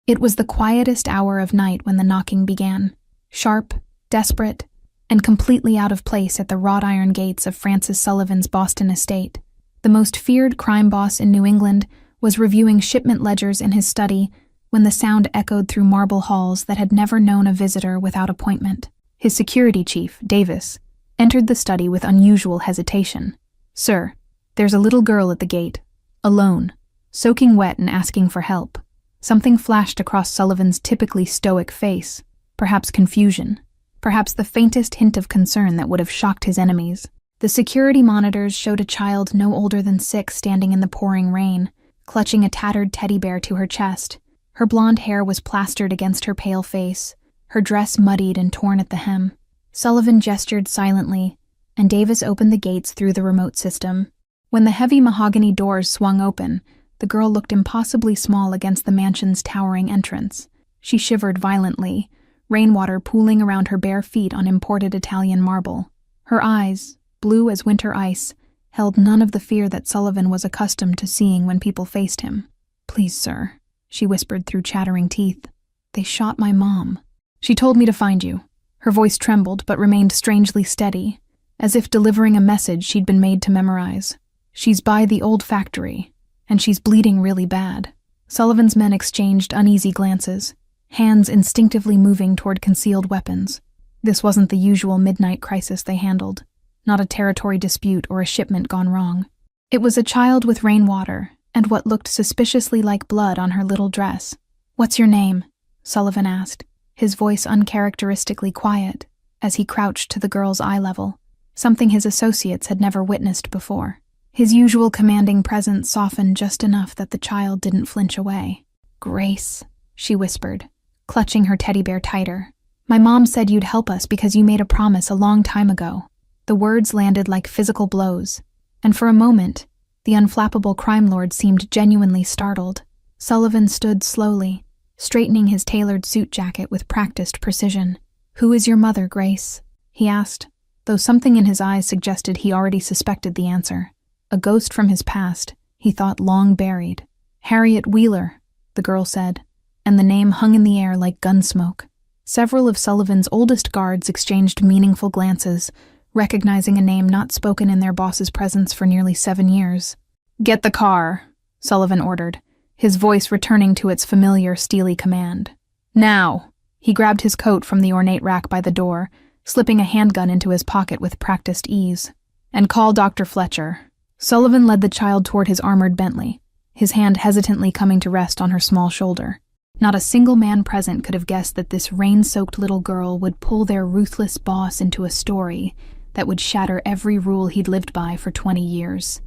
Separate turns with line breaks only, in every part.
It was the quietest hour of night when the knocking began, sharp, desperate, and completely out of place at the wrought iron gates of Francis Sullivan's Boston estate. The most feared crime boss in New England was reviewing shipment ledgers in his study when the sound echoed through marble halls that had never known a visitor without appointment. His security chief, Davis, entered the study with unusual hesitation. "Sir, there's a little girl at the gate, alone, soaking wet and asking for help." Something flashed across Sullivan's typically stoic face, perhaps confusion, perhaps the faintest hint of concern that would have shocked his enemies. The security monitors showed a child no older than 6 standing in the pouring rain, clutching a tattered teddy bear to her chest. Her blonde hair was plastered against her pale face, her dress muddied and torn at the hem. Sullivan gestured silently, and Davis opened the gates through the remote system. When the heavy mahogany doors swung open, the girl looked impossibly small against the mansion's towering entrance. She shivered violently, rainwater pooling around her bare feet on imported Italian marble. Her eyes, blue as winter ice, held none of the fear that Sullivan was accustomed to seeing when people faced him. "Please, sir," she whispered through chattering teeth. "They shot my mom. She told me to find you." Her voice trembled but remained strangely steady, as if delivering a message she'd been made to memorize. "She's by the old factory, and she's bleeding really bad." Sullivan's men exchanged uneasy glances, hands instinctively moving toward concealed weapons. This wasn't the usual midnight crisis they handled, not a territory dispute or a shipment gone wrong. It was a child with rainwater and what looked suspiciously like blood on her little dress. "What's your name?" Sullivan asked, his voice uncharacteristically quiet, as he crouched to the girl's eye level, something his associates had never witnessed before. His usual commanding presence softened just enough that the child didn't flinch away. "Grace," she whispered, clutching her teddy bear tighter. "My mom said you'd help us because you made a promise a long time ago." The words landed like physical blows, and for a moment, the unflappable crime lord seemed genuinely startled. Sullivan stood slowly, straightening his tailored suit jacket with practiced precision. "Who is your mother, Grace?" he asked, though something in his eyes suggested he already suspected the answer. A ghost from his past, he thought long buried. "Harriet Wheeler," the girl said, and the name hung in the air like gun smoke. Several of Sullivan's oldest guards exchanged meaningful glances, recognizing a name not spoken in their boss's presence for nearly 7 years. "Get the car," Sullivan ordered, his voice returning to its familiar steely command. "Now!" He grabbed his coat from the ornate rack by the door, slipping a handgun into his pocket with practiced ease. "And call Dr. Fletcher." Sullivan led the child toward his armored Bentley, his hand hesitantly coming to rest on her small shoulder. Not a single man present could have guessed that this rain-soaked little girl would pull their ruthless boss into a story that would shatter every rule he'd lived by for 20 years.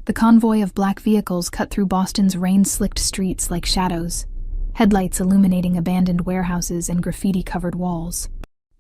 The convoy of black vehicles cut through Boston's rain-slicked streets like shadows, headlights illuminating abandoned warehouses and graffiti-covered walls.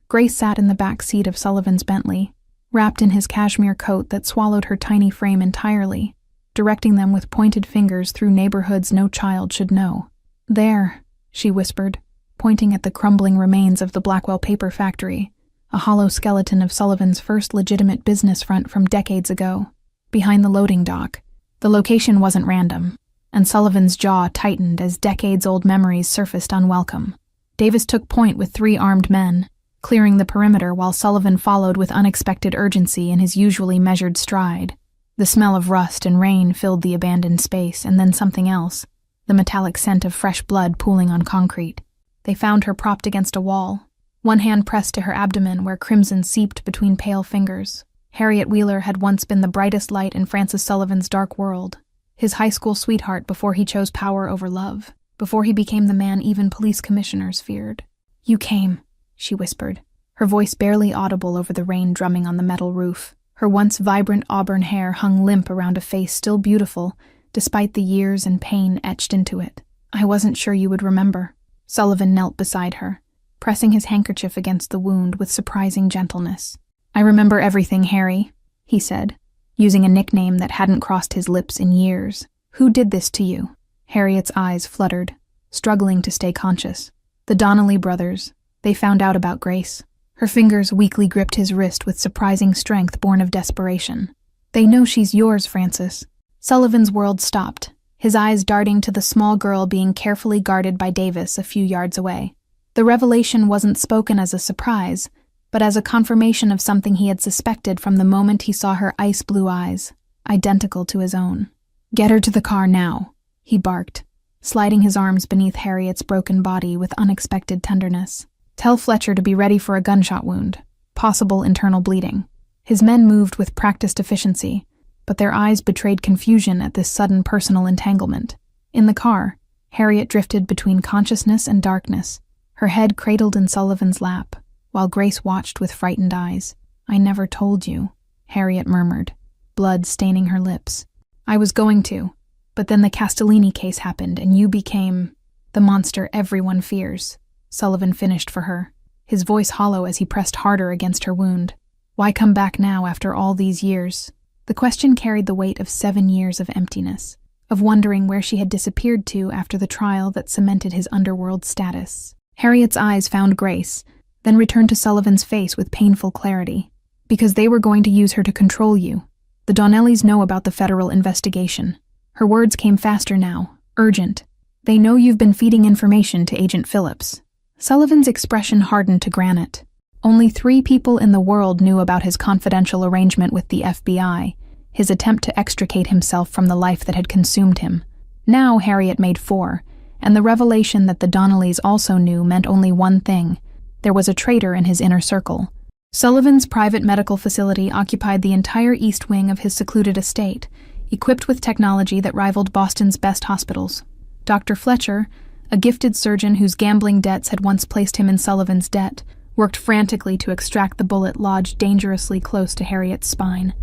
Grace sat in the back seat of Sullivan's Bentley, wrapped in his cashmere coat that swallowed her tiny frame entirely, directing them with pointed fingers through neighborhoods no child should know. "There," she whispered, pointing at the crumbling remains of the Blackwell paper factory, a hollow skeleton of Sullivan's first legitimate business front from decades ago, behind the loading dock. The location wasn't random, and Sullivan's jaw tightened as decades-old memories surfaced unwelcome. Davis took point with 3 armed men, clearing the perimeter while Sullivan followed with unexpected urgency in his usually measured stride. The smell of rust and rain filled the abandoned space, and then something else, the metallic scent of fresh blood pooling on concrete. They found her propped against a wall, one hand pressed to her abdomen where crimson seeped between pale fingers. Harriet Wheeler had once been the brightest light in Francis Sullivan's dark world, his high school sweetheart before he chose power over love, before he became the man even police commissioners feared. "You came," she whispered, her voice barely audible over the rain drumming on the metal roof. Her once vibrant auburn hair hung limp around a face still beautiful, despite the years and pain etched into it. "I wasn't sure you would remember." Sullivan knelt beside her, pressing his handkerchief against the wound with surprising gentleness. "I remember everything, Harry," he said, using a nickname that hadn't crossed his lips in years. "Who did this to you?" Harriet's eyes fluttered, struggling to stay conscious. "The Donnelly brothers. They found out about Grace." Her fingers weakly gripped his wrist with surprising strength born of desperation. "They know she's yours, Francis." Sullivan's world stopped, his eyes darting to the small girl being carefully guarded by Davis a few yards away. The revelation wasn't spoken as a surprise, but as a confirmation of something he had suspected from the moment he saw her ice-blue eyes, identical to his own. "Get her to the car now," he barked, sliding his arms beneath Harriet's broken body with unexpected tenderness. "Tell Fletcher to be ready for a gunshot wound, possible internal bleeding." His men moved with practiced efficiency, but their eyes betrayed confusion at this sudden personal entanglement. In the car, Harriet drifted between consciousness and darkness, her head cradled in Sullivan's lap, while Grace watched with frightened eyes. "I never told you," Harriet murmured, blood staining her lips. "I was going to, but then the Castellini case happened and you became the monster everyone fears," Sullivan finished for her, his voice hollow as he pressed harder against her wound. "Why come back now after all these years?" The question carried the weight of 7 years of emptiness, of wondering where she had disappeared to after the trial that cemented his underworld status. Harriet's eyes found Grace, then returned to Sullivan's face with painful clarity. "Because they were going to use her to control you. The Donnellys know about the federal investigation." Her words came faster now, urgent. "They know you've been feeding information to Agent Phillips." Sullivan's expression hardened to granite. Only 3 people in the world knew about his confidential arrangement with the FBI, his attempt to extricate himself from the life that had consumed him. Now Harriet made 4, and the revelation that the Donnellys also knew meant only one thing: there was a traitor in his inner circle. Sullivan's private medical facility occupied the entire east wing of his secluded estate, equipped with technology that rivaled Boston's best hospitals. Dr. Fletcher, a gifted surgeon whose gambling debts had once placed him in Sullivan's debt, worked frantically to extract the bullet lodged dangerously close to Harriet's spine.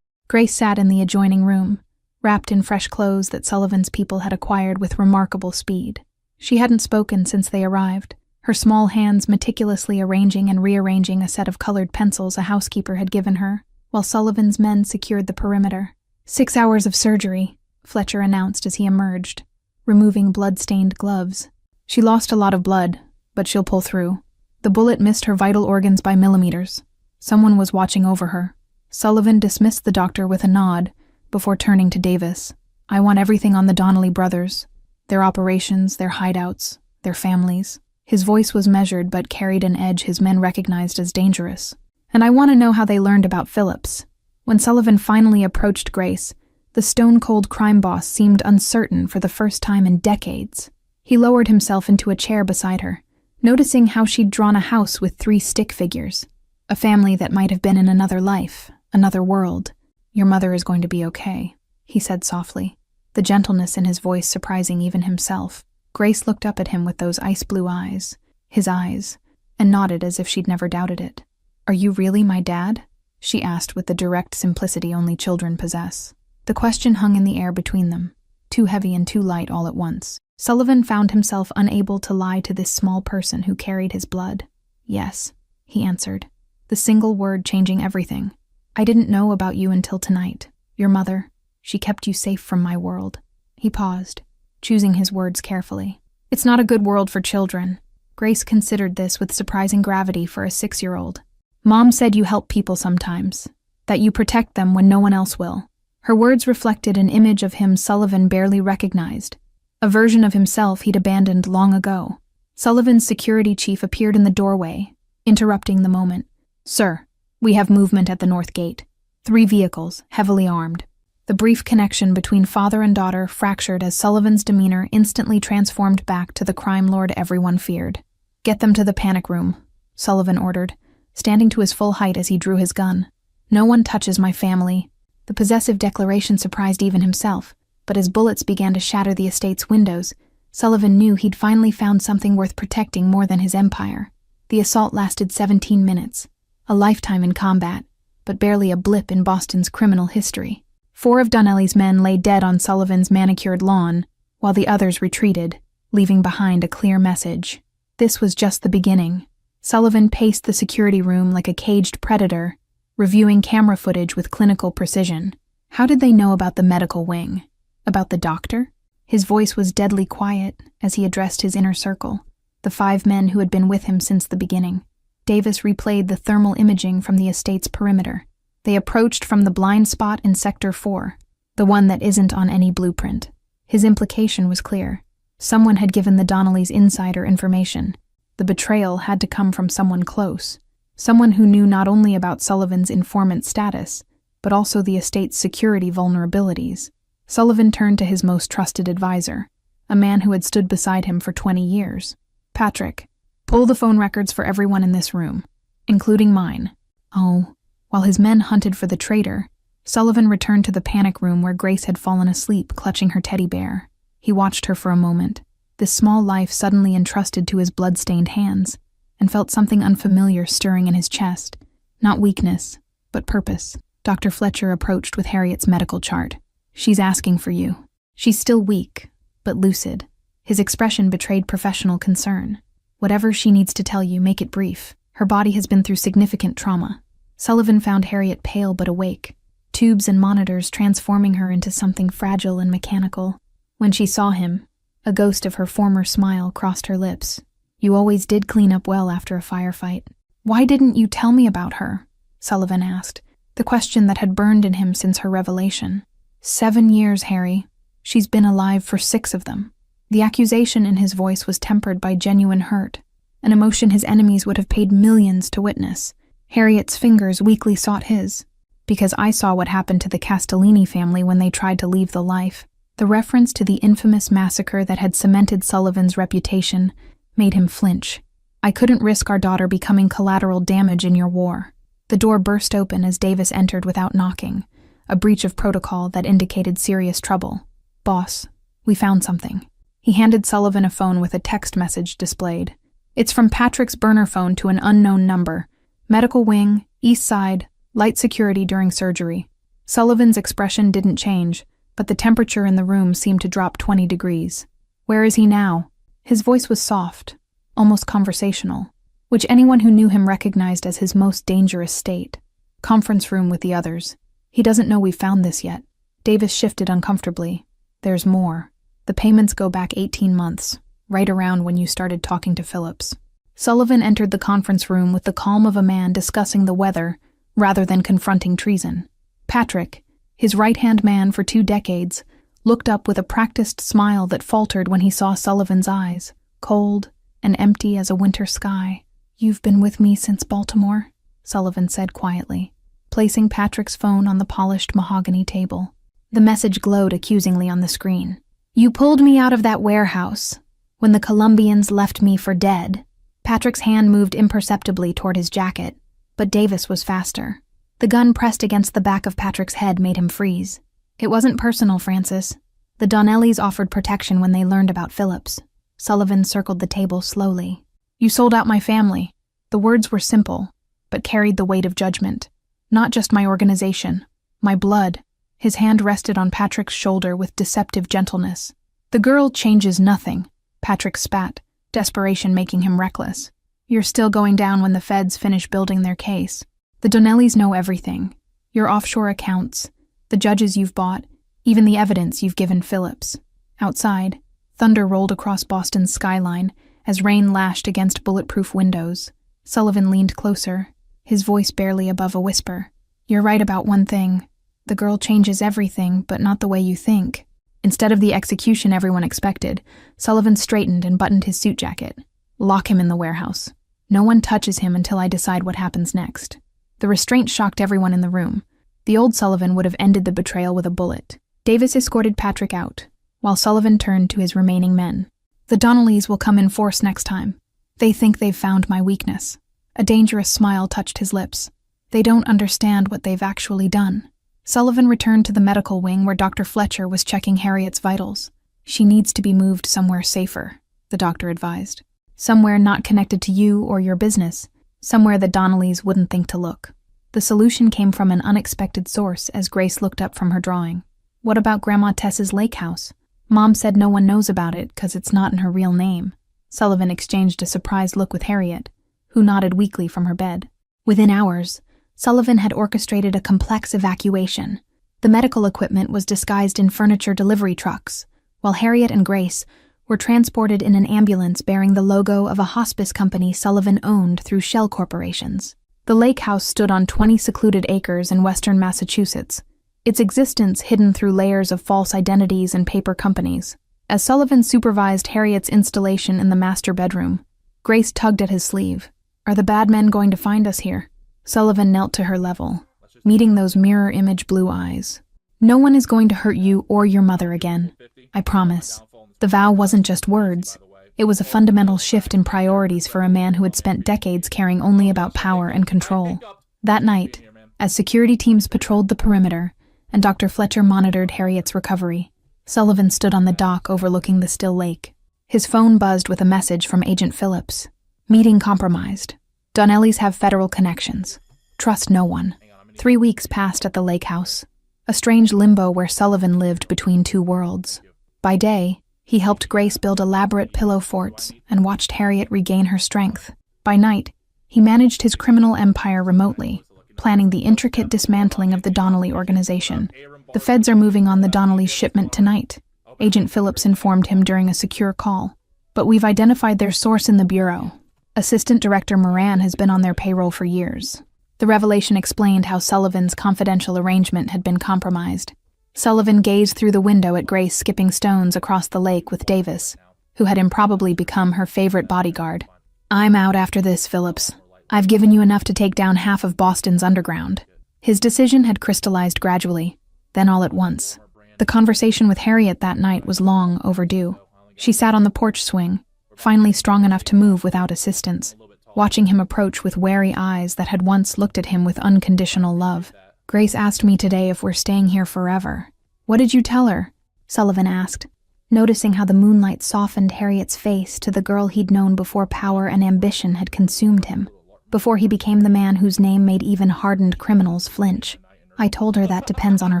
Grace sat in the adjoining room, wrapped in fresh clothes that Sullivan's people had acquired with remarkable speed. She hadn't spoken since they arrived, her small hands meticulously arranging and rearranging a set of colored pencils a housekeeper had given her, while Sullivan's men secured the perimeter. 6 hours of surgery, Fletcher announced as he emerged, removing blood-stained gloves. "She lost a lot of blood, but she'll pull through. The bullet missed her vital organs by millimeters. Someone was watching over her." Sullivan dismissed the doctor with a nod, before turning to Davis. "I want everything on the Donnelly brothers. Their operations, their hideouts, their families." His voice was measured but carried an edge his men recognized as dangerous. "And I want to know how they learned about Phillips." When Sullivan finally approached Grace, the stone-cold crime boss seemed uncertain for the first time in decades. He lowered himself into a chair beside her, noticing how she'd drawn a house with 3 stick figures, a family that might have been in another life, another world. "Your mother is going to be okay," he said softly, the gentleness in his voice surprising even himself. Grace looked up at him with those ice-blue eyes, his eyes, and nodded as if she'd never doubted it. "Are you really my dad?" she asked with the direct simplicity only children possess. The question hung in the air between them, too heavy and too light all at once. Sullivan found himself unable to lie to this small person who carried his blood. "Yes," he answered, the single word changing everything. "I didn't know about you until tonight. Your mother, she kept you safe from my world." He paused, choosing his words carefully. "It's not a good world for children." Grace considered this with surprising gravity for a 6-year-old. "Mom said you help people sometimes, that you protect them when no one else will." Her words reflected an image of him Sullivan barely recognized, a version of himself he'd abandoned long ago. Sullivan's security chief appeared in the doorway, interrupting the moment. "Sir, we have movement at the north gate. 3 vehicles, heavily armed." The brief connection between father and daughter fractured as Sullivan's demeanor instantly transformed back to the crime lord everyone feared. "Get them to the panic room," Sullivan ordered, standing to his full height as he drew his gun. "No one touches my family." The possessive declaration surprised even himself, but as bullets began to shatter the estate's windows, Sullivan knew he'd finally found something worth protecting more than his empire. The assault lasted 17 minutes, a lifetime in combat, but barely a blip in Boston's criminal history. 4 of Donnelly's men lay dead on Sullivan's manicured lawn, while the others retreated, leaving behind a clear message. This was just the beginning. Sullivan paced the security room like a caged predator, reviewing camera footage with clinical precision. How did they know about the medical wing? About the doctor? His voice was deadly quiet as he addressed his inner circle, the 5 men who had been with him since the beginning. Davis replayed the thermal imaging from the estate's perimeter. They approached from the blind spot in Sector 4. the one that isn't on any blueprint. His implication was clear. Someone had given the Donnellys insider information. The betrayal had to come from someone close, someone who knew not only about Sullivan's informant status, but also the estate's security vulnerabilities. Sullivan turned to his most trusted advisor, a man who had stood beside him for 20 years. Patrick, pull the phone records for everyone in this room, including mine. Oh, while his men hunted for the traitor, Sullivan returned to the panic room where Grace had fallen asleep, clutching her teddy bear. He watched her for a moment, this small life suddenly entrusted to his blood-stained hands, and felt something unfamiliar stirring in his chest. Not weakness, but purpose. Dr. Fletcher approached with Harriet's medical chart. She's asking for you. She's still weak, but lucid. His expression betrayed professional concern. Whatever she needs to tell you, make it brief. Her body has been through significant trauma. Sullivan found Harriet pale but awake, tubes and monitors transforming her into something fragile and mechanical. When she saw him, a ghost of her former smile crossed her lips. You always did clean up well after a firefight. Why didn't you tell me about her? Sullivan asked, the question that had burned in him since her revelation. 7 years, Harry. She's been alive for 6 of them. The accusation in his voice was tempered by genuine hurt, an emotion his enemies would have paid millions to witness. Harriet's fingers weakly sought his. Because I saw what happened to the Castellini family when they tried to leave the life. The reference to the infamous massacre that had cemented Sullivan's reputation made him flinch. I couldn't risk our daughter becoming collateral damage in your war. The door burst open as Davis entered without knocking, a breach of protocol that indicated serious trouble. Boss, we found something. He handed Sullivan a phone with a text message displayed. It's from Patrick's burner phone to an unknown number. Medical wing, east side, light security during surgery. Sullivan's expression didn't change, but the temperature in the room seemed to drop 20 degrees. Where is he now? His voice was soft, almost conversational, which anyone who knew him recognized as his most dangerous state. Conference room with the others. He doesn't know we found this yet. Davis shifted uncomfortably. There's more. The payments go back 18 months, right around when you started talking to Phillips. Sullivan entered the conference room with the calm of a man discussing the weather rather than confronting treason. Patrick, his right-hand man for 2 decades, looked up with a practiced smile that faltered when he saw Sullivan's eyes, cold and empty as a winter sky. You've been with me since Baltimore, Sullivan said quietly, placing Patrick's phone on the polished mahogany table. The message glowed accusingly on the screen. You pulled me out of that warehouse when the Colombians left me for dead. Patrick's hand moved imperceptibly toward his jacket, but Davis was faster. The gun pressed against the back of Patrick's head made him freeze. It wasn't personal, Francis. The Donnellys offered protection when they learned about Phillips. Sullivan circled the table slowly. You sold out my family. The words were simple, but carried the weight of judgment. Not just my organization, my blood. His hand rested on Patrick's shoulder with deceptive gentleness. The girl changes nothing, Patrick spat, desperation making him reckless. You're still going down when the feds finish building their case. The Donnellys know everything. Your offshore accounts, the judges you've bought, even the evidence you've given Phillips. Outside, thunder rolled across Boston's skyline as rain lashed against bulletproof windows. Sullivan leaned closer, his voice barely above a whisper. You're right about one thing. The girl changes everything, but not the way you think. Instead of the execution everyone expected, Sullivan straightened and buttoned his suit jacket. Lock him in the warehouse. No one touches him until I decide what happens next. The restraint shocked everyone in the room. The old Sullivan would have ended the betrayal with a bullet. Davis escorted Patrick out, while Sullivan turned to his remaining men. The Donnellys will come in force next time. They think they've found my weakness. A dangerous smile touched his lips. They don't understand what they've actually done. Sullivan returned to the medical wing where Dr. Fletcher was checking Harriet's vitals. She needs to be moved somewhere safer, the doctor advised. Somewhere not connected to you or your business. Somewhere the Donnellys wouldn't think to look. The solution came from an unexpected source as Grace looked up from her drawing. What about Grandma Tess's lake house? Mom said no one knows about it because it's not in her real name. Sullivan exchanged a surprised look with Harriet, who nodded weakly from her bed. Within hours, Sullivan had orchestrated a complex evacuation. The medical equipment was disguised in furniture delivery trucks, while Harriet and Grace were transported in an ambulance bearing the logo of a hospice company Sullivan owned through shell corporations. The lake house stood on 20 secluded acres in western Massachusetts, its existence hidden through layers of false identities and paper companies. As Sullivan supervised Harriet's installation in the master bedroom, Grace tugged at his sleeve. "Are the bad men going to find us here?" Sullivan knelt to her level, meeting those mirror image blue eyes. "No one is going to hurt you or your mother again. I promise." The vow wasn't just words. It was a fundamental shift in priorities for a man who had spent decades caring only about power and control. That night, as security teams patrolled the perimeter and Dr. Fletcher monitored Harriet's recovery, Sullivan stood on the dock overlooking the still lake. His phone buzzed with a message from Agent Phillips. "Meeting compromised. Donnellys have federal connections. Trust no one." 3 weeks passed at the lake house, a strange limbo where Sullivan lived between two worlds. By day, he helped Grace build elaborate pillow forts and watched Harriet regain her strength. By night, he managed his criminal empire remotely, planning the intricate dismantling of the Donnelly organization. "The feds are moving on the Donnelly's shipment tonight," Agent Phillips informed him during a secure call. "But we've identified their source in the Bureau. Assistant Director Moran has been on their payroll for years." The revelation explained how Sullivan's confidential arrangement had been compromised. Sullivan gazed through the window at Grace skipping stones across the lake with Davis, who had improbably become her favorite bodyguard. "I'm out after this, Phillips. I've given you enough to take down half of Boston's underground." His decision had crystallized gradually, then all at once. The conversation with Harriet that night was long overdue. She sat on the porch swing, finally strong enough to move without assistance, watching him approach with wary eyes that had once looked at him with unconditional love. "Grace asked me today if we're staying here forever." "What did you tell her?" Sullivan asked, noticing how the moonlight softened Harriet's face to the girl he'd known before power and ambition had consumed him, before he became the man whose name made even hardened criminals flinch. "I told her that depends on her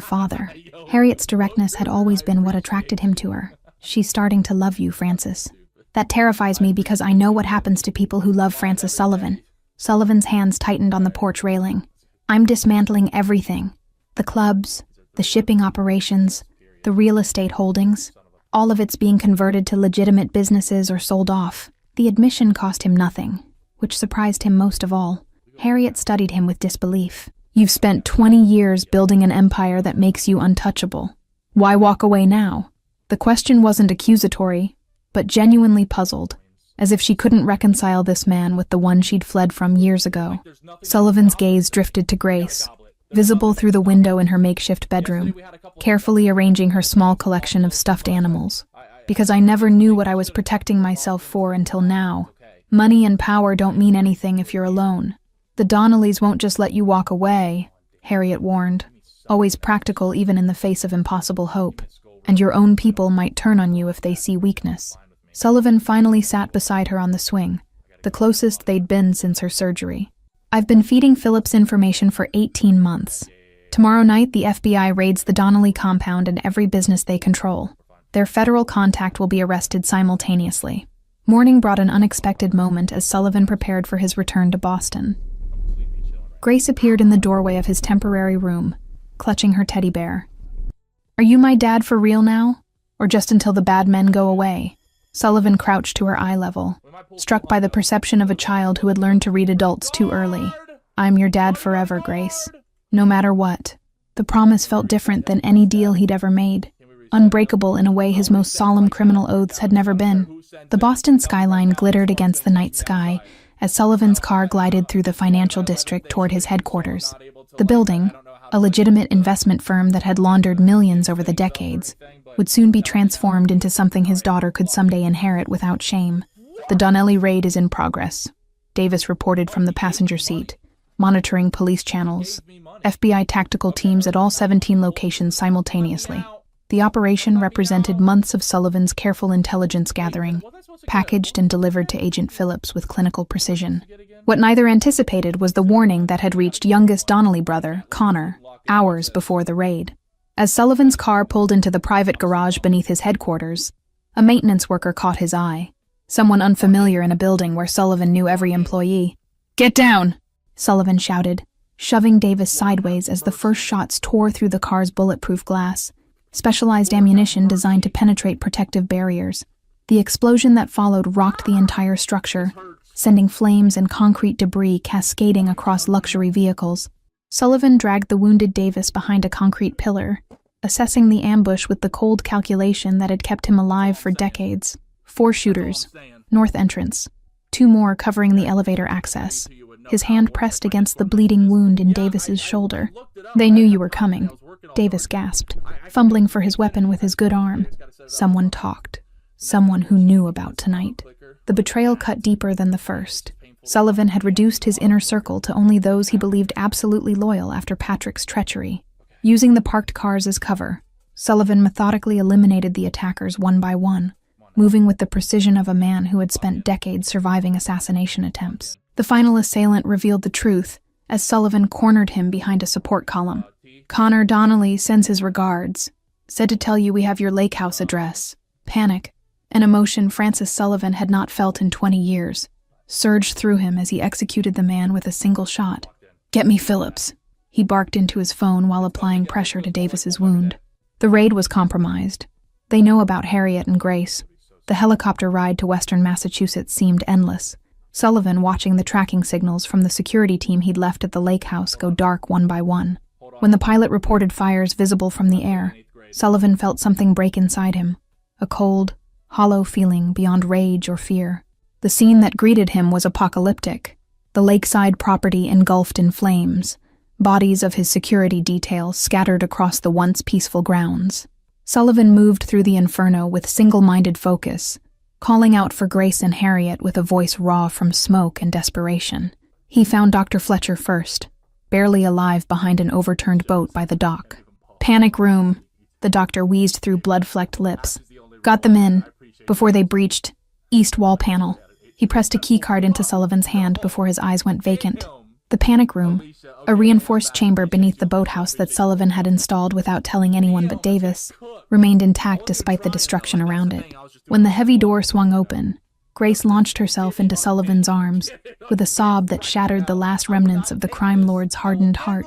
father." Harriet's directness had always been what attracted him to her. "She's starting to love you, Francis. That terrifies me because I know what happens to people who love Francis Sullivan." Sullivan's hands tightened on the porch railing. "I'm dismantling everything. The clubs, the shipping operations, the real estate holdings. All of it's being converted to legitimate businesses or sold off." The admission cost him nothing, which surprised him most of all. Harriet studied him with disbelief. "You've spent 20 years building an empire that makes you untouchable. Why walk away now?" The question wasn't accusatory, but genuinely puzzled, as if she couldn't reconcile this man with the one she'd fled from years ago. Sullivan's gaze drifted to Grace, visible through the window in her makeshift bedroom, carefully arranging her small collection of stuffed animals. "Because I never knew what I was protecting myself for until now. Money and power don't mean anything if you're alone. The Donnellys won't just let you walk away," Harriet warned, always practical even in the face of impossible hope. "And your own people might turn on you if they see weakness." Sullivan finally sat beside her on the swing, the closest they'd been since her surgery. "I've been feeding Phillips information for 18 months. Tomorrow night, the FBI raids the Donnelly compound and every business they control. Their federal contact will be arrested simultaneously." Morning brought an unexpected moment as Sullivan prepared for his return to Boston. Grace appeared in the doorway of his temporary room, clutching her teddy bear. "Are you my dad for real now? Or just until the bad men go away?" Sullivan crouched to her eye level, struck by the perception of a child who had learned to read adults too early. "I'm your dad forever, Grace. No matter what." The promise felt different than any deal he'd ever made, unbreakable in a way his most solemn criminal oaths had never been. The Boston skyline glittered against the night sky as Sullivan's car glided through the financial district toward his headquarters. The building, a legitimate investment firm that had laundered millions over the decades, would soon be transformed into something his daughter could someday inherit without shame. "The Donnelly raid is in progress," Davis reported from the passenger seat, monitoring police channels, FBI tactical teams at all 17 locations simultaneously. The operation represented months of Sullivan's careful intelligence gathering, packaged and delivered to Agent Phillips with clinical precision. What neither anticipated was the warning that had reached youngest Donnelly brother, Connor, hours before the raid. As Sullivan's car pulled into the private garage beneath his headquarters, a maintenance worker caught his eye, someone unfamiliar in a building where Sullivan knew every employee. "Get down!" Sullivan shouted, shoving Davis sideways as the first shots tore through the car's bulletproof glass, specialized ammunition designed to penetrate protective barriers. The explosion that followed rocked the entire structure, sending flames and concrete debris cascading across luxury vehicles. Sullivan dragged the wounded Davis behind a concrete pillar, assessing the ambush with the cold calculation that had kept him alive for decades. 4 shooters, north entrance, 2 more covering the elevator access. His hand pressed against the bleeding wound in Davis's shoulder. "They knew you were coming," Davis gasped, fumbling for his weapon with his good arm. Someone talked. Someone who knew about tonight. The betrayal cut deeper than the first. Sullivan had reduced his inner circle to only those he believed absolutely loyal after Patrick's treachery. Using the parked cars as cover, Sullivan methodically eliminated the attackers one by one, moving with the precision of a man who had spent decades surviving assassination attempts. The final assailant revealed the truth as Sullivan cornered him behind a support column. "Connor Donnelly sends his regards. Said to tell you we have your lake house address." Panic, an emotion Francis Sullivan had not felt in 20 years, surged through him as he executed the man with a single shot. "Get me Phillips," he barked into his phone while applying pressure to Davis's wound. The raid was compromised. They know about Harriet and Grace. The helicopter ride to western Massachusetts seemed endless. Sullivan watching the tracking signals from the security team he'd left at the lake house go dark one by one. When the pilot reported fires visible from the air, Sullivan felt something break inside him, a cold, hollow feeling beyond rage or fear. The scene that greeted him was apocalyptic. The lakeside property engulfed in flames, bodies of his security detail scattered across the once peaceful grounds. Sullivan moved through the inferno with single-minded focus, calling out for Grace and Harriet with a voice raw from smoke and desperation. He found Dr. Fletcher first, barely alive behind an overturned boat by the dock. "Panic room," the doctor wheezed through blood-flecked lips. "Got them in, before they breached. East wall panel." He pressed a keycard into Sullivan's hand before his eyes went vacant. The panic room, a reinforced chamber beneath the boathouse that Sullivan had installed without telling anyone but Davis, remained intact despite the destruction around it. When the heavy door swung open, Grace launched herself into Sullivan's arms, with a sob that shattered the last remnants of the crime lord's hardened heart.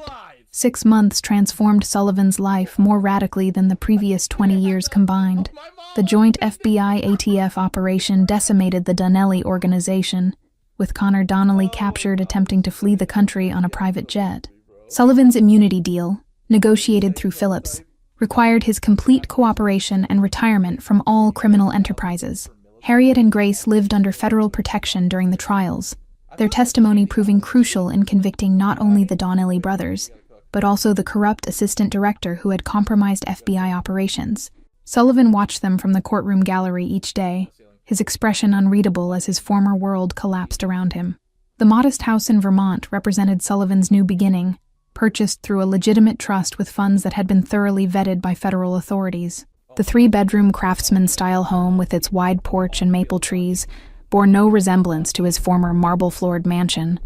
6 months transformed Sullivan's life more radically than the previous 20 years combined. The joint FBI-ATF operation decimated the Donnelly organization, with Connor Donnelly captured attempting to flee the country on a private jet. Sullivan's immunity deal, negotiated through Phillips, required his complete cooperation and retirement from all criminal enterprises. Harriet and Grace lived under federal protection during the trials, their testimony proving crucial in convicting not only the Donnelly brothers, but also the corrupt assistant director who had compromised FBI operations. Sullivan watched them from the courtroom gallery each day, his expression unreadable as his former world collapsed around him. The modest house in Vermont represented Sullivan's new beginning, purchased through a legitimate trust with funds that had been thoroughly vetted by federal authorities. The 3-bedroom craftsman-style home with its wide porch and maple trees bore no resemblance to his former marble-floored mansion.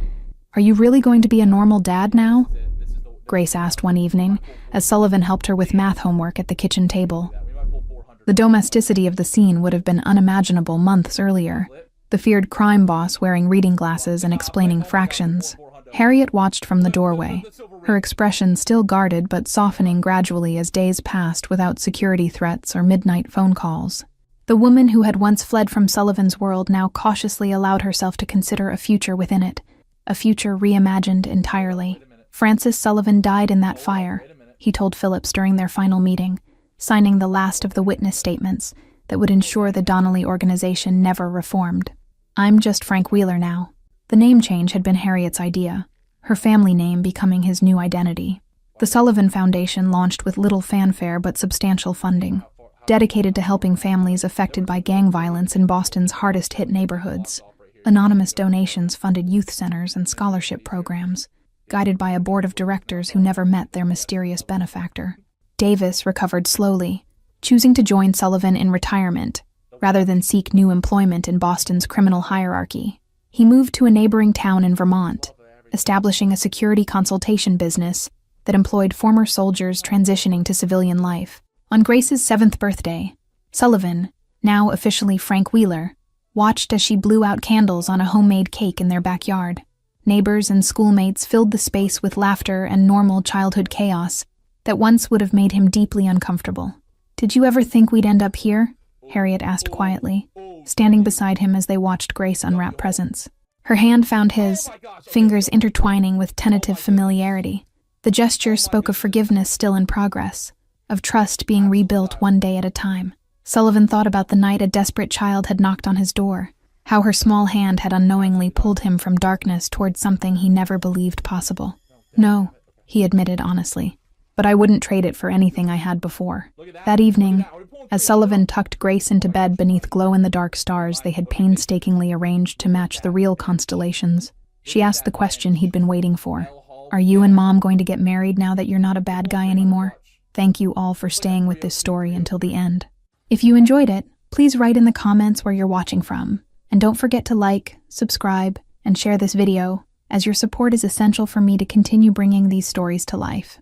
"Are you really going to be a normal dad now?" Grace asked one evening, as Sullivan helped her with math homework at the kitchen table. The domesticity of the scene would have been unimaginable months earlier, the feared crime boss wearing reading glasses and explaining fractions. Harriet watched from the doorway, her expression still guarded but softening gradually as days passed without security threats or midnight phone calls. The woman who had once fled from Sullivan's world now cautiously allowed herself to consider a future within it, a future reimagined entirely. Francis Sullivan died in that fire, he told Phillips during their final meeting, signing the last of the witness statements that would ensure the Donnelly organization never reformed. "I'm just Frank Wheeler now." The name change had been Harriet's idea, her family name becoming his new identity. The Sullivan Foundation launched with little fanfare but substantial funding, dedicated to helping families affected by gang violence in Boston's hardest-hit neighborhoods. Anonymous donations funded youth centers and scholarship programs, guided by a board of directors who never met their mysterious benefactor. Davis recovered slowly, choosing to join Sullivan in retirement, rather than seek new employment in Boston's criminal hierarchy. He moved to a neighboring town in Vermont, establishing a security consultation business that employed former soldiers transitioning to civilian life. On Grace's 7th birthday, Sullivan, now officially Frank Wheeler, watched as she blew out candles on a homemade cake in their backyard. Neighbors and schoolmates filled the space with laughter and normal childhood chaos that once would have made him deeply uncomfortable. "Did you ever think we'd end up here?" Harriet asked quietly, standing beside him as they watched Grace unwrap presents. Her hand found his, fingers intertwining with tentative familiarity. The gesture spoke of forgiveness still in progress, of trust being rebuilt one day at a time. Sullivan thought about the night a desperate child had knocked on his door, how her small hand had unknowingly pulled him from darkness towards something he never believed possible. "No," he admitted honestly, "but I wouldn't trade it for anything I had before." That evening, as Sullivan tucked Grace into bed beneath glow-in-the-dark stars they had painstakingly arranged to match the real constellations, she asked the question he'd been waiting for. "Are you and Mom going to get married now that you're not a bad guy anymore?" Thank you all for staying with this story until the end. If you enjoyed it, please write in the comments where you're watching from. And don't forget to like, subscribe, and share this video, as your support is essential for me to continue bringing these stories to life.